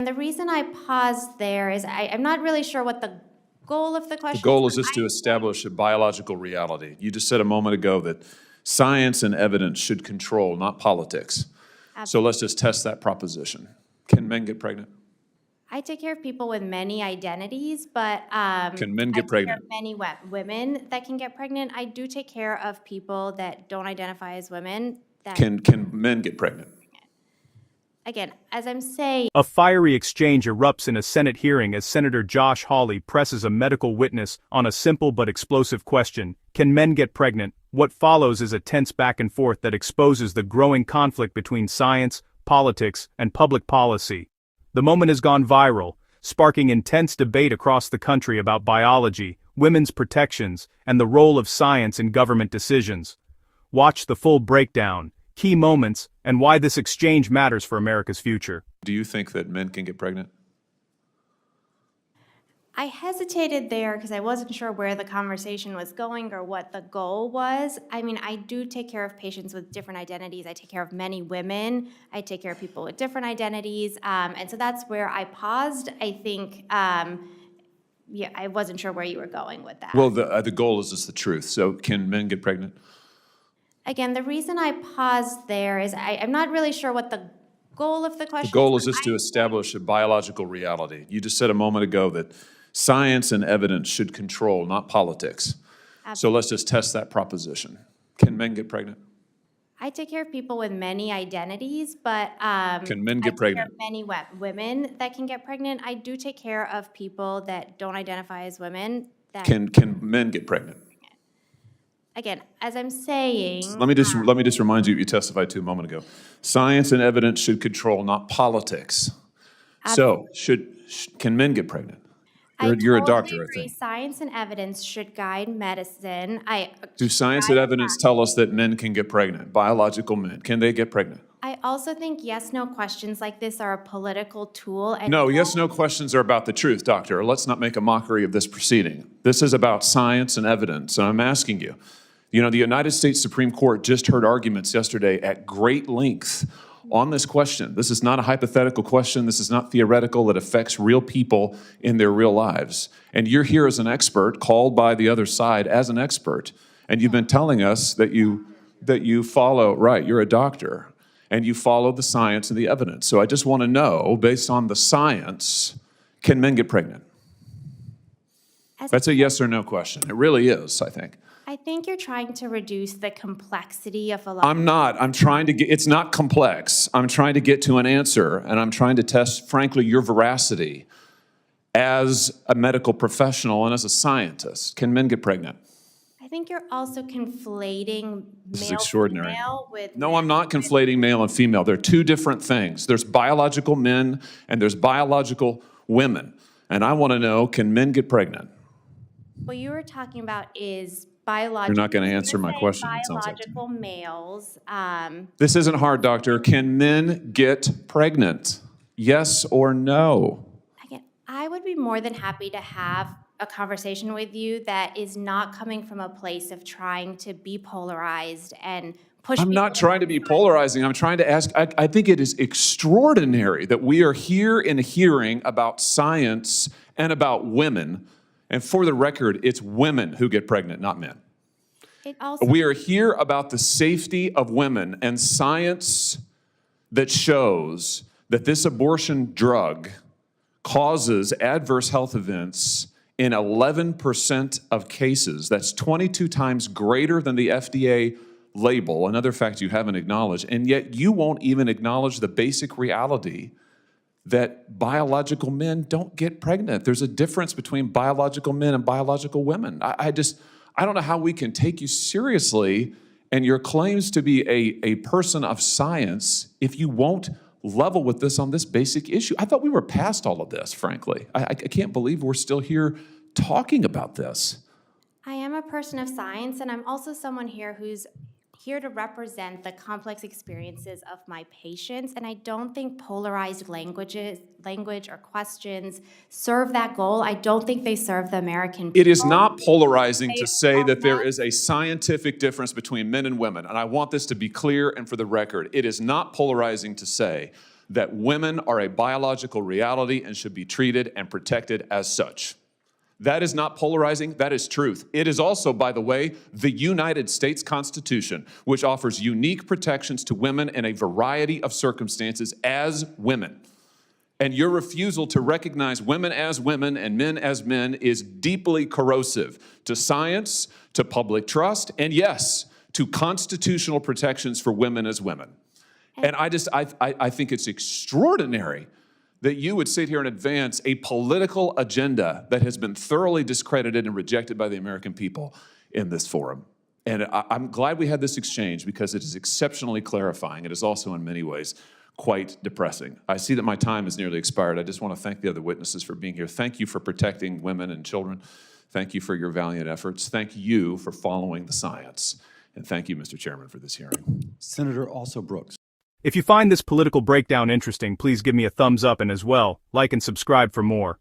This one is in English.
The reason I paused there is I'm not really sure what the goal of the question is. The goal is just to establish a biological reality. You just said a moment ago that science and evidence should control, not politics. So let's just test that proposition. Can men get pregnant? I take care of people with many identities, but Can men get pregnant? many women that can get pregnant. I do take care of people that don't identify as women. Can men get pregnant? Again, as I'm saying, A fiery exchange erupts in a Senate hearing as Senator Josh Hawley presses a medical witness on a simple but explosive question: can men get pregnant? What follows is a tense back and forth that exposes the growing conflict between science, politics, and public policy. The moment has gone viral, sparking intense debate across the country about biology, women's protections, and the role of science in government decisions. Watch the full breakdown, key moments, and why this exchange matters for America's future. Do you think that men can get pregnant? I hesitated there because I wasn't sure where the conversation was going or what the goal was. I mean, I do take care of patients with different identities. I take care of many women. I take care of people with different identities. And so that's where I paused. I think, yeah, I wasn't sure where you were going with that. Well, the goal is just the truth. So can men get pregnant? Again, the reason I paused there is I'm not really sure what the goal of the question is. The goal is just to establish a biological reality. You just said a moment ago that science and evidence should control, not politics. So let's just test that proposition. Can men get pregnant? I take care of people with many identities, but Can men get pregnant? many women that can get pregnant. I do take care of people that don't identify as women. Can men get pregnant? Again, as I'm saying, Let me just remind you what you testified to a moment ago. Science and evidence should control, not politics. So can men get pregnant? You're a doctor, I think. Science and evidence should guide medicine. Do science and evidence tell us that men can get pregnant? Biological men, can they get pregnant? I also think yes/no questions like this are a political tool. And No, yes/no questions are about the truth, doctor. Let's not make a mockery of this proceeding. This is about science and evidence, and I'm asking you. You know, the United States Supreme Court just heard arguments yesterday at great length on this question. This is not a hypothetical question. This is not theoretical. It affects real people in their real lives. And you're here as an expert, called by the other side as an expert. And you've been telling us that you follow, right, you're a doctor, and you follow the science and the evidence. So I just want to know, based on the science, can men get pregnant? That's a yes or no question. It really is, I think. I think you're trying to reduce the complexity of a lot. I'm not. I'm trying to get, it's not complex. I'm trying to get to an answer, and I'm trying to test, frankly, your veracity as a medical professional and as a scientist. Can men get pregnant? I think you're also conflating This is male extraordinary. female with No, I'm not conflating male and female. They're two different things. There's biological men and there's biological women. And I want to know, can men get pregnant? what you were talking about is biological. You're not going to answer my question, it sounds like. Biological males. This isn't hard, doctor. Can men get pregnant? Yes or no? Again, I would be more than happy to have a conversation with you that is not coming from a place of trying to be polarized and push. I'm not trying to be polarizing. I'm trying to ask, I think it is extraordinary that we are here in a hearing about science and about women. And for the record, it's women who get pregnant, not men. We are here about the safety of women and science that shows that this abortion drug causes adverse health events in 11% of cases. That's 22 times greater than the FDA label, another fact you haven't acknowledged, and yet you won't even acknowledge the basic reality that biological men don't get pregnant. There's a difference between biological men and biological women. I don't know how we can take you seriously and your claims to be a person of science if you won't level with this on this basic issue. I thought we were past all of this, frankly. I can't believe we're still here talking about this. I am a person of science, and I'm also someone here who's here to represent the complex experiences of my patients, and I don't think polarized language or questions serve that goal. I don't think they serve the American people. It is not polarizing to say that there is a scientific difference between men and women, and I want this to be clear and for the record. It is not polarizing to say that women are a biological reality and should be treated and protected as such. That is not polarizing, that is truth. It is also, by the way, the United States Constitution, which offers unique protections to women in a variety of circumstances as women. And your refusal to recognize women as women and men as men is deeply corrosive to science, to public trust, and yes, to constitutional protections for women as women. And I think it's extraordinary that you would sit here and advance a political agenda that has been thoroughly discredited and rejected by the American people in this forum. And I'm glad we had this exchange because it is exceptionally clarifying. It is also in many ways quite depressing. I see that my time has nearly expired. I just want to thank the other witnesses for being here. Thank you for protecting women and children. Thank you for your valiant efforts. Thank you for following the science. And thank you, Mr. Chairman, for this hearing. Senator Also Brooks. If you find this political breakdown interesting, please give me a thumbs up and as well, like and subscribe for more.